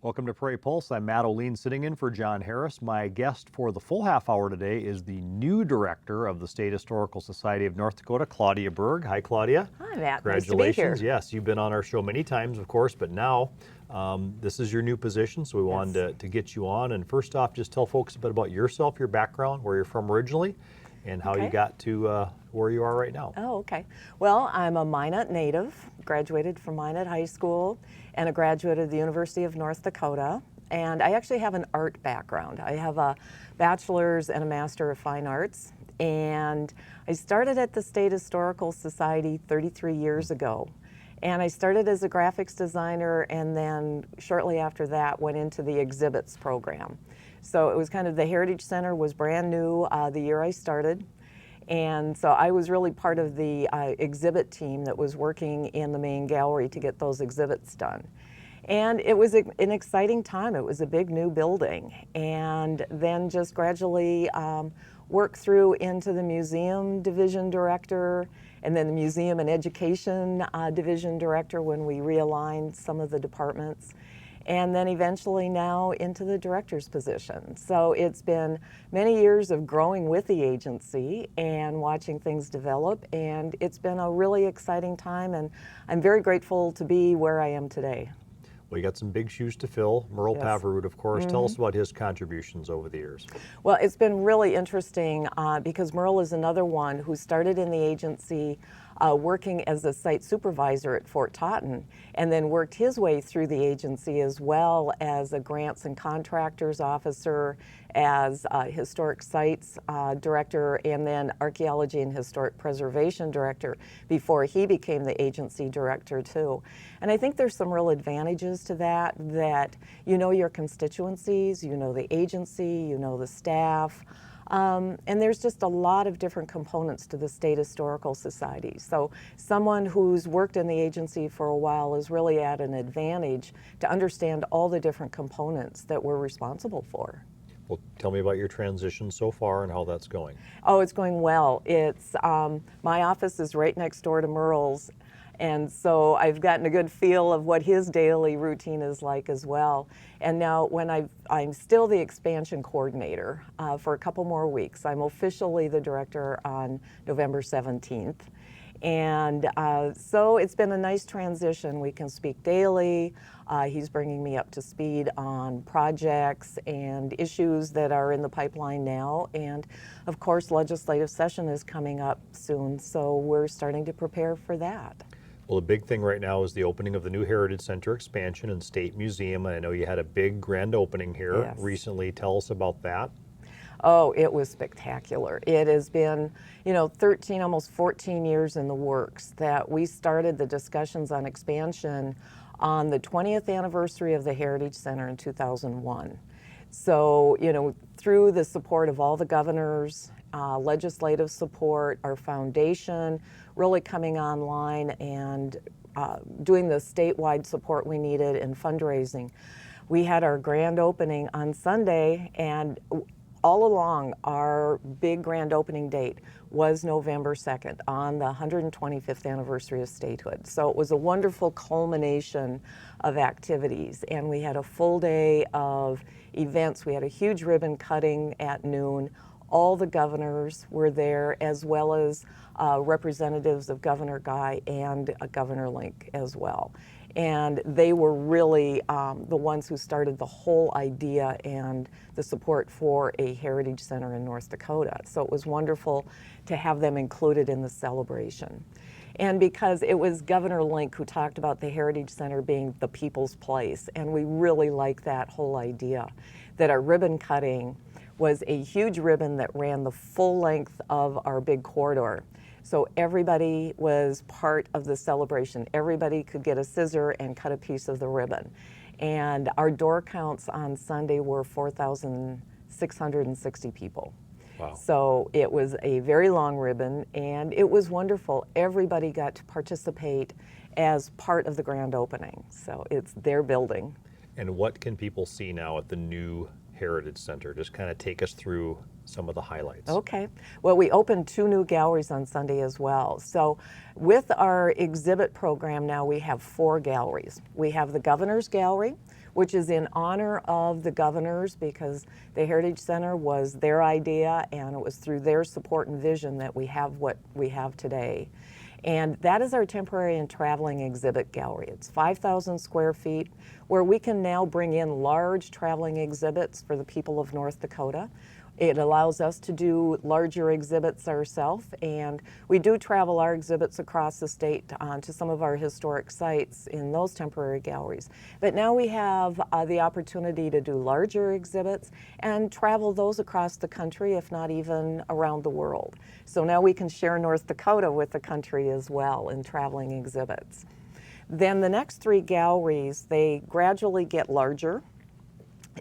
Welcome to Prairie Pulse. I'm Matt O'Lean sitting in for John Harris. My guest for the full half hour today is the new director of the State Historical Society of North Dakota, Claudia Berg. Hi, Claudia. Hi, Matt. Congratulations. Nice to be here. Yes, you've been on our show many times, of course, but now this is your new position, so we wanted to get you on. And first off, just tell folks a bit about yourself, your background, where you're from originally, and how you got to where you are right now. Oh, okay. Well, I'm a Minot native, graduated from Minot High School, and a graduate of the University of North Dakota. And I actually have an art background. I have a bachelor's and a master of fine arts. And I started at the State Historical Society 33 years ago. And I started as a graphics designer, and then shortly after that went into the exhibits program. So it was kind of, the Heritage Center was brand new the year I started. And so I was really part of the exhibit team that was working in the main gallery to get those exhibits done. And it was an exciting time. It was a big new building. And then just gradually worked through into the museum division director, and then the museum and education division director when we realigned some of the departments. And then eventually now into the director's position. So it's been many years of growing with the agency and watching things develop, and it's been a really exciting time, and I'm very grateful to be where I am today. Well, you got some big shoes to fill. Merle Paverud, of course. Tell us about his contributions over the years. Well, it's been really interesting because Merle is another one who started in the agency working as a site supervisor at Fort Totten, and then worked his way through the agency as well as a grants and contractors officer, as historic sites director, and then archaeology and historic preservation director before he became the agency director too. And I think there's some real advantages to that you know your constituencies, you know the agency, you know the staff. And there's just a lot of different components to the State Historical Society. So someone who's worked in the agency for a while is really at an advantage to understand all the different components that we're responsible for. Well, tell me about your transition so far and how that's going. Oh, it's going well. It's my office is right next door to Merle's. And so I've gotten a good feel of what his daily routine is like as well. And now when I'm still the expansion coordinator for a couple more weeks. I'm officially the director on November 17th. And so it's been a nice transition. We can speak daily. He's bringing me up to speed on projects and issues that are in the pipeline now. And of course, legislative session is coming up soon. So we're starting to prepare for that. Well, the big thing right now is the opening of the new Heritage Center expansion and State Museum. And I know you had a big grand opening here recently. Tell us about that. Oh, it was spectacular. It has been, 13, almost 14 years in the works that we started the discussions on expansion on the 20th anniversary of the Heritage Center in 2001. So, through the support of all the governors, legislative support, our foundation really coming online and doing the statewide support we needed in fundraising. We had our grand opening on Sunday, and all along our big grand opening date was November 2nd on the 125th anniversary of statehood. So it was a wonderful culmination of activities, and we had a full day of events. We had a huge ribbon cutting at noon. All the governors were there, as well as representatives of Governor Guy and Governor Link as well. And they were really the ones who started the whole idea and the support for a Heritage Center in North Dakota. So it was wonderful to have them included in the celebration. And because it was Governor Link who talked about the Heritage Center being the people's place, and we really like that whole idea, that our ribbon cutting was a huge ribbon that ran the full length of our big corridor. So everybody was part of the celebration. Everybody could get a scissor and cut a piece of the ribbon. And our door counts on Sunday were 4,660 people. Wow. So it was a very long ribbon, and it was wonderful. Everybody got to participate as part of the grand opening. So it's their building. And what can people see now at the new Heritage Center? Just kind of take us through some of the highlights. Okay. Well, we opened 2 new galleries on Sunday as well. So with our exhibit program now, we have 4 galleries. We have the Governor's Gallery, which is in honor of the governors, because the Heritage Center was their idea and it was through their support and vision that we have what we have today. And that is our temporary and traveling exhibit gallery. It's 5,000 square feet where we can now bring in large traveling exhibits for the people of North Dakota. It allows us to do larger exhibits ourselves, and we do travel our exhibits across the state to some of our historic sites in those temporary galleries. But now we have the opportunity to do larger exhibits and travel those across the country, if not even around the world. So now we can share North Dakota with the country as well in traveling exhibits. Then the next 3 galleries, they gradually get larger,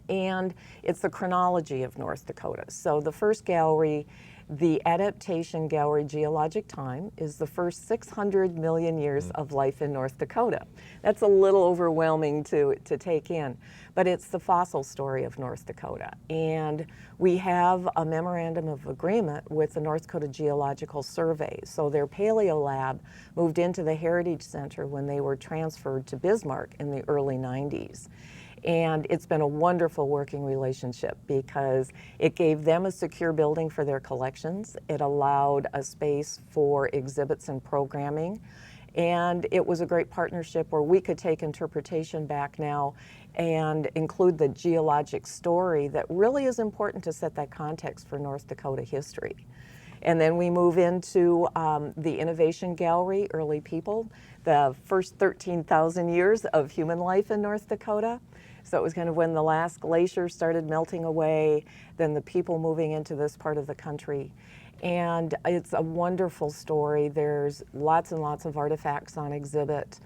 and it's the chronology of North Dakota. So the first gallery, the Adaptation Gallery Geologic Time, is the first 600 million years of life in North Dakota. That's a little overwhelming to take in, but it's the fossil story of North Dakota. And we have a memorandum of agreement with the North Dakota Geological Survey. So their Paleo Lab moved into the Heritage Center when they were transferred to Bismarck in the early 90s. And it's been a wonderful working relationship because it gave them a secure building for their collections. It allowed a space for exhibits and programming. And it was a great partnership where we could take interpretation back now and include the geologic story that really is important to set that context for North Dakota history. And then we move into the Innovation Gallery, Early People, the first 13,000 years of human life in North Dakota. So it was kind of when the last glacier started melting away, then the people moving into this part of the country. And it's a wonderful story. There's lots and lots of artifacts on exhibit.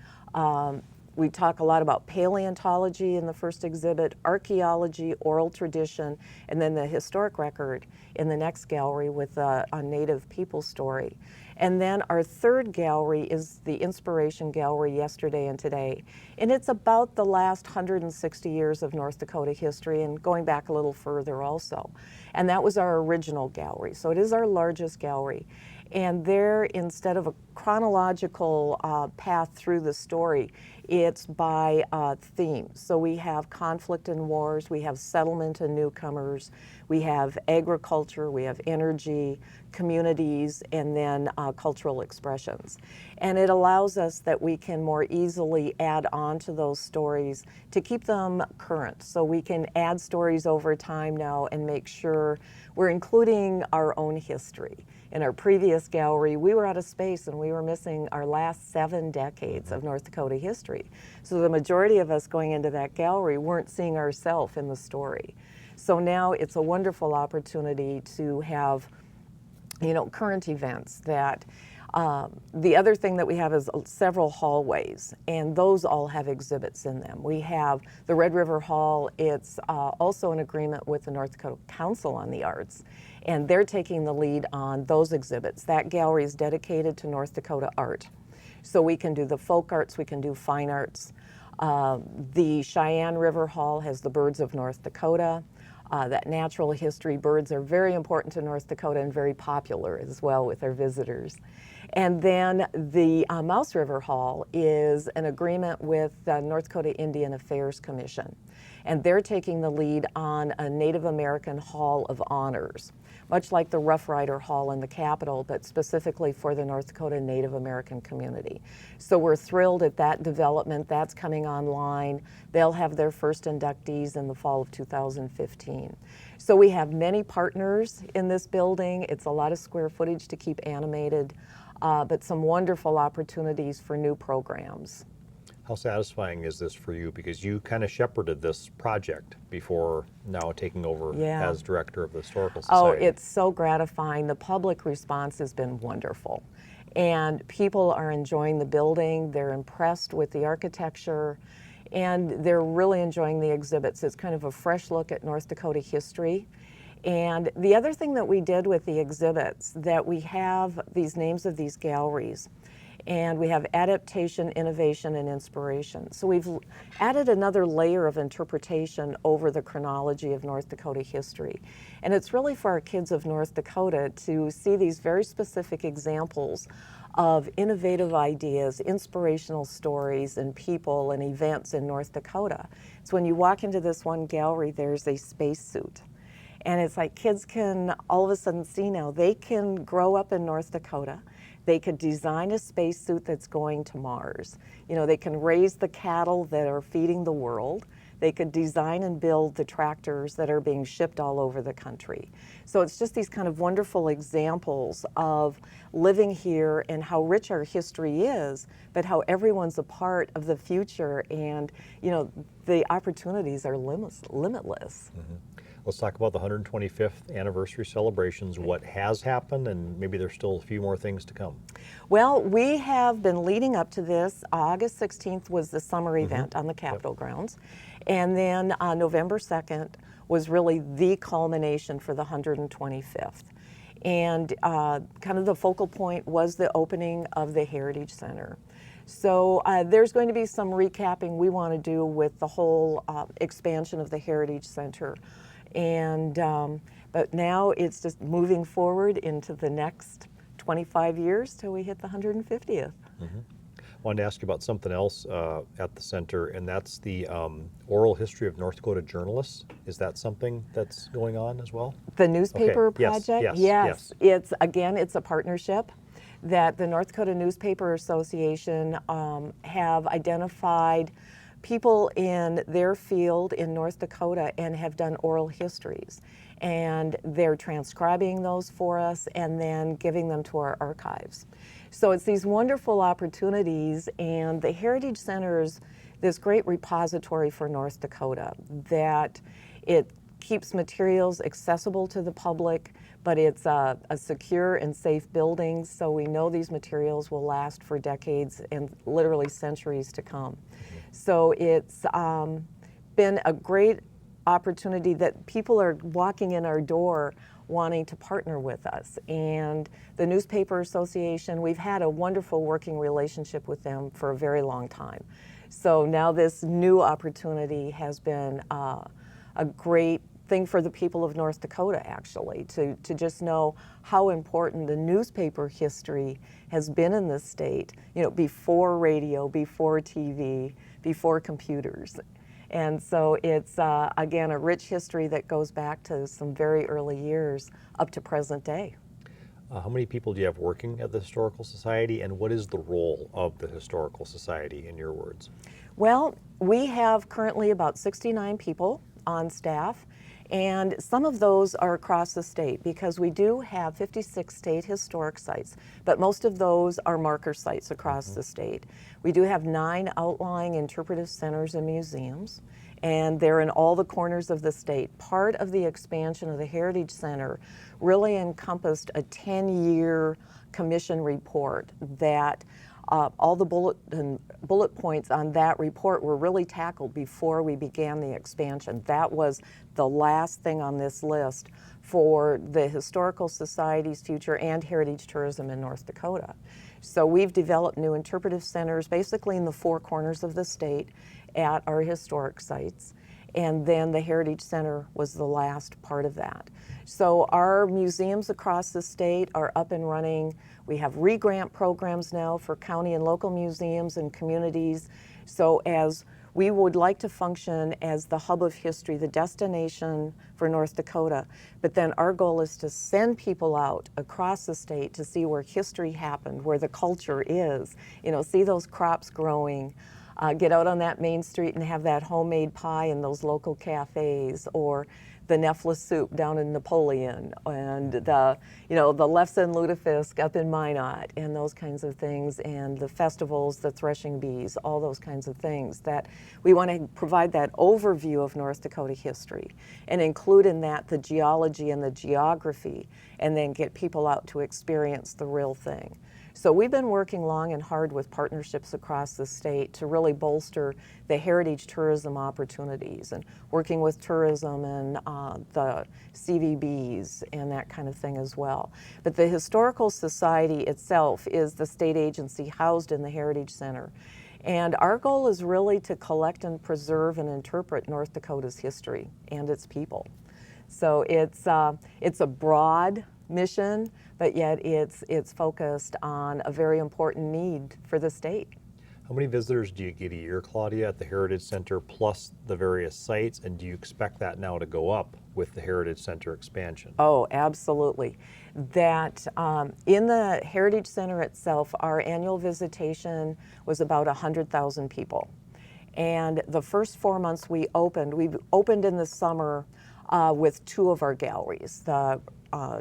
We talk a lot about paleontology in the first exhibit, archaeology, oral tradition, and then the historic record in the next gallery with a Native people story. And then our third gallery is the Inspiration Gallery, Yesterday and Today. And it's about the last 160 years of North Dakota history and going back a little further also. And that was our original gallery. So it is our largest gallery. And there, instead of a chronological path through the story, it's by theme. So we have conflict and wars, we have settlement and newcomers, we have agriculture, we have energy, communities, and then cultural expressions. And it allows us that we can more easily add on to those stories to keep them current. So we can add stories over time now and make sure we're including our own history. In our previous gallery, we were out of space and we were missing our last 7 decades of North Dakota history. So the majority of us going into that gallery weren't seeing ourselves in the story. So now it's a wonderful opportunity to have, current events that the other thing that we have is several hallways, and those all have exhibits in them. We have the Red River Hall. It's also an agreement with the North Dakota Council on the Arts, and they're taking the lead on those exhibits. That gallery is dedicated to North Dakota art. So we can do the folk arts, we can do fine arts. The Cheyenne River Hall has the birds of North Dakota. That natural history, birds are very important to North Dakota and very popular as well with our visitors. And then the Mouse River Hall is an agreement with the North Dakota Indian Affairs Commission. And they're taking the lead on a Native American Hall of Honors, much like the Rough Rider Hall in the Capitol, but specifically for the North Dakota Native American community. So we're thrilled at that development. That's coming online. They'll have their first inductees in the fall of 2015. So we have many partners in this building. It's a lot of square footage to keep animated, but some wonderful opportunities for new programs. How satisfying is this for you? Because you kind of shepherded this project before now taking over as director of the Historical Society. Oh, it's so gratifying. The public response has been wonderful. And people are enjoying the building. They're impressed with the architecture. And they're really enjoying the exhibits. It's kind of a fresh look at North Dakota history. And the other thing that we did with the exhibits, that we have these names of these galleries. And we have adaptation, innovation, and inspiration. So we've added another layer of interpretation over the chronology of North Dakota history. And it's really for our kids of North Dakota to see these very specific examples of innovative ideas, inspirational stories, and people and events in North Dakota. So when you walk into this one gallery, there's a spacesuit. And it's like kids can all of a sudden see now they can grow up in North Dakota. They could design a spacesuit that's going to Mars. You know, they can raise the cattle that are feeding the world. They could design and build the tractors that are being shipped all over the country. So it's just these kind of wonderful examples of living here and how rich our history is, but how everyone's a part of the future, and you know, the opportunities are limitless. Let's talk about the 125th anniversary celebrations, what has happened, and maybe there's still a few more things to come. Well, we have been leading up to this. August 16th was the summer event on the Capitol grounds. And then November 2nd was really the culmination for the 125th. And kind of the focal point was the opening of the Heritage Center. So there's going to be some recapping we want to do with the whole expansion of the Heritage Center. And but now it's just moving forward into the next 25 years till we hit the 150th. Wanted to ask you about something else at the center, and that's the oral history of North Dakota journalists. Is that something that's going on as well? The newspaper Okay. project? Yes. It's a partnership that the North Dakota Newspaper Association have identified people in their field in North Dakota and have done oral histories. And they're transcribing those for us and then giving them to our archives. So it's these wonderful opportunities, and the Heritage Center is this great repository for North Dakota, that it keeps materials accessible to the public, but it's a secure and safe building, so we know these materials will last for decades and literally centuries to come. So it's been a great opportunity that people are walking in our door wanting to partner with us. And the Newspaper Association, we've had a wonderful working relationship with them for a very long time. So now this new opportunity has been a great thing for the people of North Dakota, actually, to just know how important the newspaper history has been in this state, you know, before radio, before TV, before computers. And so it's, again, a rich history that goes back to some very early years up to present day. How many people do you have working at the Historical Society, and what is the role of the Historical Society, in your words? Well, we have currently about 69 people on staff, and some of those are across the state because we do have 56 state historic sites, but most of those are marker sites across the state. We do have 9 outlying interpretive centers and museums, and they're in all the corners of the state. Part of the expansion of the Heritage Center really encompassed a 10-year commission report that all the bullet points on that report were really tackled before we began the expansion. That was the last thing on this list for the Historical Society's future and heritage tourism in North Dakota. So we've developed new interpretive centers basically in the 4 corners of the state at our historic sites. And then the Heritage Center was the last part of that. So our museums across the state are up and running. We have re-grant programs now for county and local museums and communities. So as we would like to function as the hub of history, the destination for North Dakota, but then our goal is to send people out across the state to see where history happened, where the culture is, you know, see those crops growing, get out on that main street and have that homemade pie in those local cafes, or the Nefla soup down in Napoleon, and the, you know, the Lefse Lutefisk up in Minot, and those kinds of things, and the festivals, the threshing bees, all those kinds of things. That we want to provide that overview of North Dakota history and include in that the geology and the geography, and then get people out to experience the real thing. So we've been working long and hard with partnerships across the state to really bolster the heritage tourism opportunities, and working with tourism and the CVBs and that kind of thing as well. But the Historical Society itself is the state agency housed in the Heritage Center. And our goal is really to collect and preserve and interpret North Dakota's history and its people. So it's a broad mission, but yet it's focused on a very important need for the state. How many visitors do you get a year, Claudia, at the Heritage Center plus the various sites, and do you expect that now to go up with the Heritage Center expansion? Oh, absolutely. That in the Heritage Center itself, our annual visitation was about 100,000 people. And the first 4 months we opened in the summer with two of our galleries, the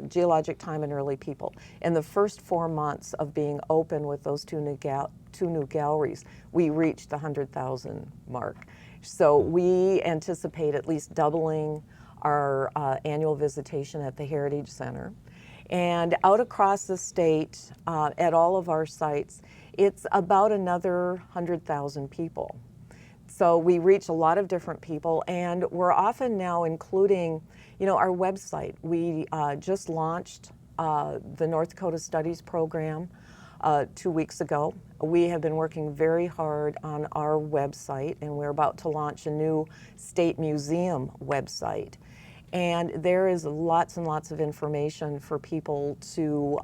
Geologic Time and Early People. In the first 4 months of being open with those two new galleries, we reached the 100,000 mark. So we anticipate at least doubling our annual visitation at the Heritage Center. And out across the state, at all of our sites, it's about another 100,000 people. So we reach a lot of different people, and we're often now including, our website. We just launched the North Dakota Studies program 2 weeks ago. We have been working very hard on our website, and we're about to launch a new state museum website. And there is lots and lots of information for people to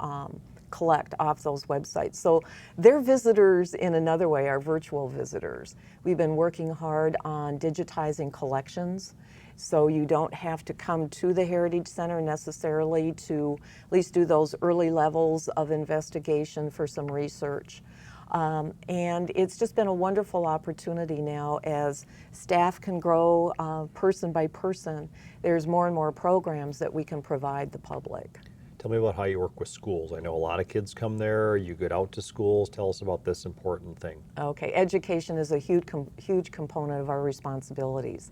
collect off those websites. So they're visitors in another way, our virtual visitors. We've been working hard on digitizing collections, so you don't have to come to the Heritage Center necessarily to at least do those early levels of investigation for some research. And it's just been a wonderful opportunity now as staff can grow person by person. There's more and more programs that we can provide the public. Tell me about how you work with schools. I know a lot of kids come there. You get out to schools. Tell us about this important thing. Okay, education is a huge component of our responsibilities.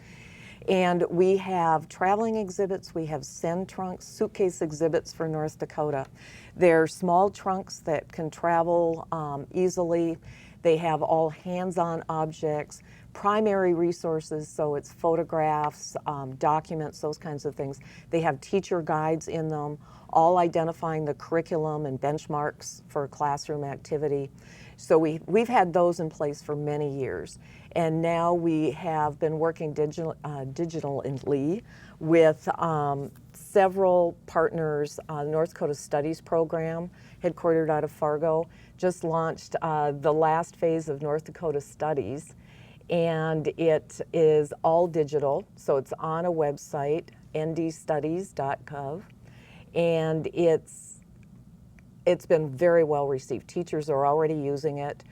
And we have traveling exhibits, we have send trunks, suitcase exhibits for North Dakota. They're small trunks that can travel easily. They have all hands-on objects, primary resources, so it's photographs, documents, those kinds of things. They have teacher guides in them, all identifying the curriculum and benchmarks for classroom activity. So we've had those in place for many years. And now we have been working digitally with several partners. North Dakota Studies program, headquartered out of Fargo, just launched the last phase of North Dakota Studies. And it is all digital, so it's on a website, ndstudies.gov. And it's been very well received. Teachers are already using it.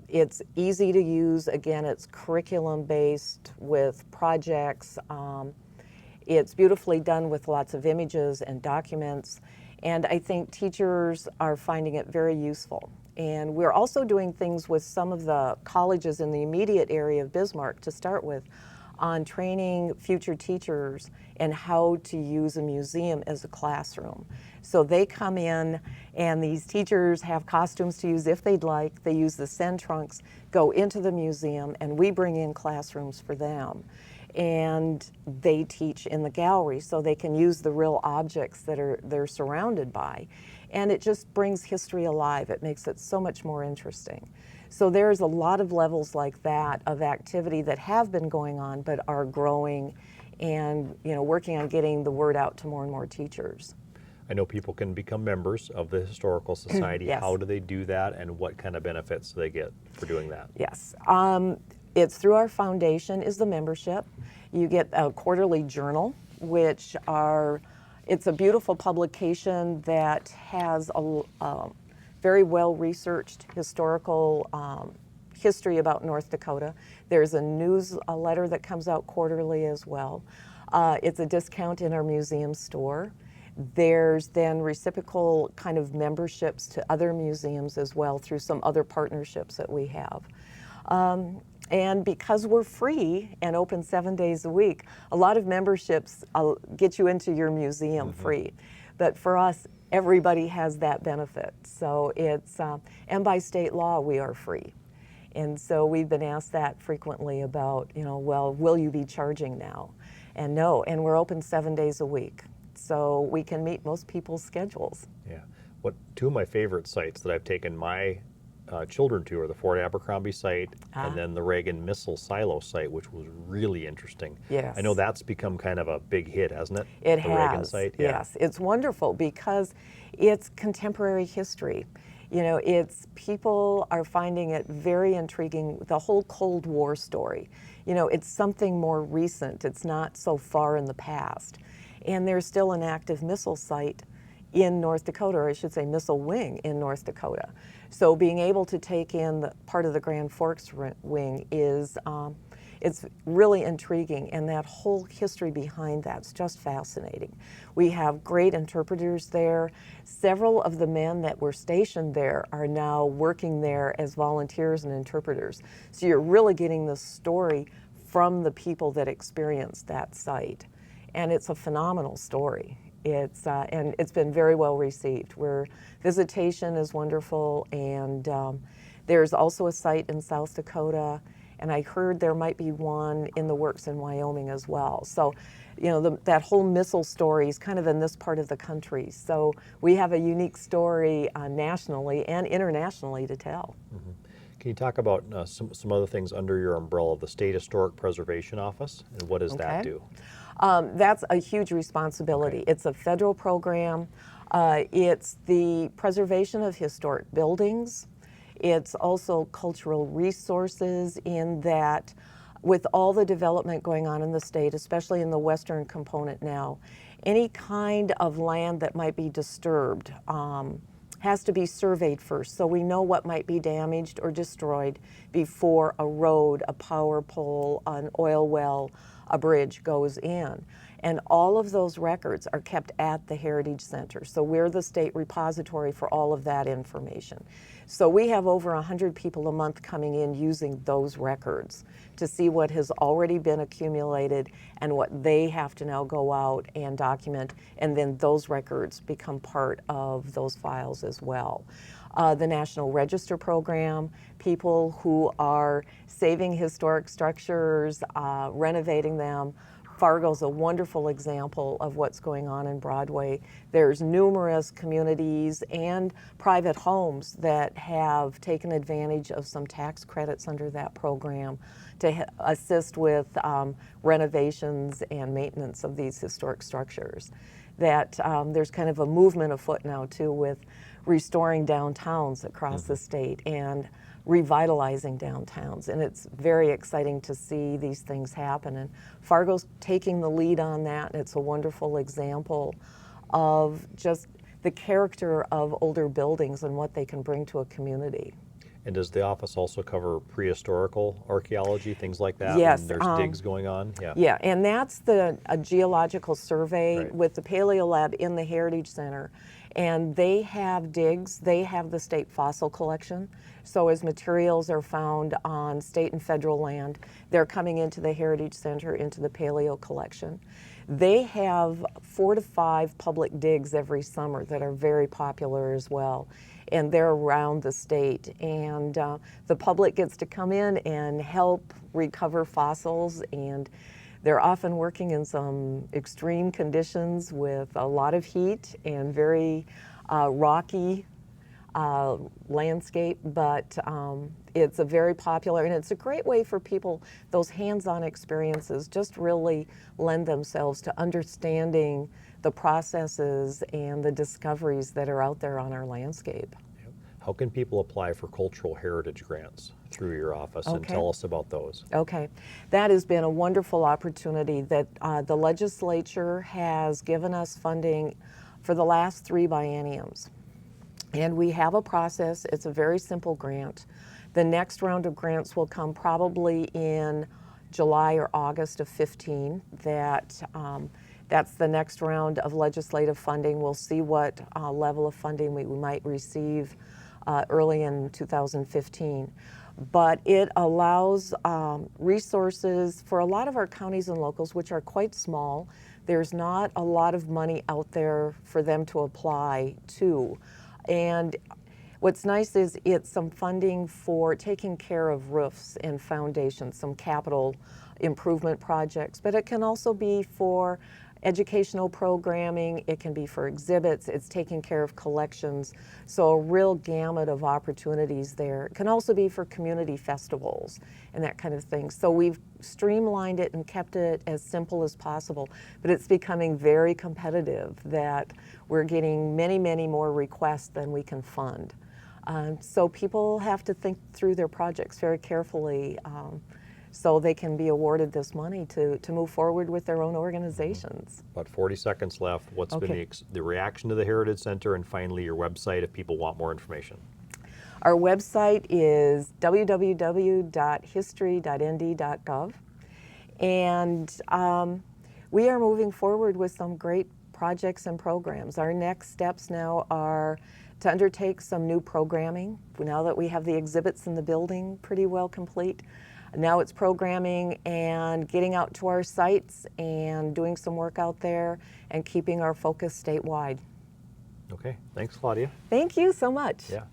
It's easy to use. Again, it's curriculum based with projects. It's beautifully done with lots of images and documents. And I think teachers are finding it very useful. And we're also doing things with some of the colleges in the immediate area of Bismarck to start with on training future teachers and how to use a museum as a classroom. So they come in and these teachers have costumes to use if they'd like. They use the send trunks, go into the museum, and we bring in classrooms for them. And they teach in the gallery so they can use the real objects that they're surrounded by. And it just brings history alive. It makes it so much more interesting. So there's a lot of levels like that of activity that have been going on but are growing and working on getting the word out to more and more teachers. I know people can become members of the Historical Society. Yes. How do they do that, and what kind of benefits do they get for doing that? Yes. It's through our foundation is the membership. You get a quarterly journal, it's a beautiful publication that has a very well-researched historical history about North Dakota. There's a newsletter that comes out quarterly as well. It's a discount in our museum store. There's then reciprocal kind of memberships to other museums as well through some other partnerships that we have. And because we're free and open 7 days a week, a lot of memberships get you into your museum free. But for us, everybody has that benefit. So it's, and by state law, we are free. And so we've been asked that frequently about, well, will you be charging now? And no, and we're open 7 days a week. So we can meet most people's schedules. Yeah. Two of my favorite sites that I've taken my children to are the Fort Abercrombie site and then the Reagan Missile Silo site, which was really interesting. Yes. I know that's become kind of a big hit, hasn't it? It the has. Reagan site. Yeah. Yes, it's wonderful because it's contemporary history. You know, it's people are finding it very intriguing. The whole Cold War story. You know, it's something more recent. It's not so far in the past, and there's still an active missile site in North Dakota, or I should say, missile wing in North Dakota. So being able to take in the part of the Grand Forks wing is. It's really intriguing, and that whole history behind that's just fascinating. We have great interpreters there. Several of the men that were stationed there are now working there as volunteers and interpreters. So you're really getting the story from the people that experienced that site. And it's a phenomenal story. And it's been very well received. Where visitation is wonderful, and there's also a site in South Dakota, and I heard there might be one in the works in Wyoming as well. So, you know, that whole missile story is kind of in this part of the country. So we have a unique story nationally and internationally to tell. Mm-hmm. Can you talk about some other things under your umbrella of the State Historic Preservation Office, and what does that do? That's a huge responsibility. Okay. It's a federal program. It's the preservation of historic buildings. It's also cultural resources, in that with all the development going on in the state, especially in the western component now, any kind of land that might be disturbed has to be surveyed first, so we know what might be damaged or destroyed before a road, a power pole, an oil well, a bridge goes in. And all of those records are kept at the Heritage Center. So we're the state repository for all of that information. So we have over 100 people a month coming in using those records to see what has already been accumulated and what they have to now go out and document, and then those records become part of those files as well. The National Register program, people who are saving historic structures, renovating them. Fargo's a wonderful example of what's going on in Broadway. There's numerous communities and private homes that have taken advantage of some tax credits under that program to assist with renovations and maintenance of these historic structures. That there's kind of a movement afoot now too with restoring downtowns across the state and revitalizing downtowns, and it's very exciting to see these things happen, and Fargo's taking the lead on that, and it's a wonderful example of just the character of older buildings and what they can bring to a community. And does the office also cover prehistorical archaeology, things like that? Yes, When there's digs going on? Yeah. Yeah, and that's a geological survey Right. with the Paleo Lab in the Heritage Center. And they have digs, they have the state fossil collection. So as materials are found on state and federal land, they're coming into the Heritage Center, into the Paleo collection. They have 4 to 5 public digs every summer that are very popular as well. And they're around the state. And the public gets to come in and help recover fossils, and they're often working in some extreme conditions with a lot of heat and very rocky landscape, but it's a very popular, and it's a great way for people, those hands-on experiences just really lend themselves to understanding the processes and the discoveries that are out there on our landscape. How can people apply for cultural heritage grants through your office, and Okay. tell us about those? Okay, that has been a wonderful opportunity that the legislature has given us funding for the last 3 bienniums. And we have a process. It's a very simple grant. The next round of grants will come probably in July or August of 15. That's the next round of legislative funding. We'll see what level of funding we might receive early in 2015. But it allows resources for a lot of our counties and locals, which are quite small. There's not a lot of money out there for them to apply to. And what's nice is it's some funding for taking care of roofs and foundations, some capital improvement projects, but it can also be for educational programming, it can be for exhibits, it's taking care of collections. So a real gamut of opportunities there. It can also be for community festivals and that kind of thing. So we've streamlined it and kept it as simple as possible, but it's becoming very competitive that we're getting many, many more requests than we can fund. So people have to think through their projects very carefully so they can be awarded this money to move forward with their own organizations. About 40 seconds left. What's been the reaction to the Heritage Center, and finally your website if people want more information? Our website is www.history.nd.gov, and we are moving forward with some great projects and programs. Our next steps now are to undertake some new programming. Now that we have the exhibits in the building pretty well complete, now it's programming and getting out to our sites and doing some work out there and keeping our focus statewide. Okay, thanks, Claudia. Thank you so much. Yeah.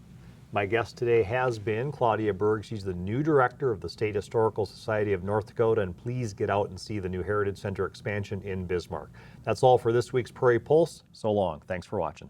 My guest today has been Claudia Berg. She's the new director of the State Historical Society of North Dakota, and please get out and see the new Heritage Center expansion in Bismarck. That's all for this week's Prairie Pulse. So long. Thanks for watching.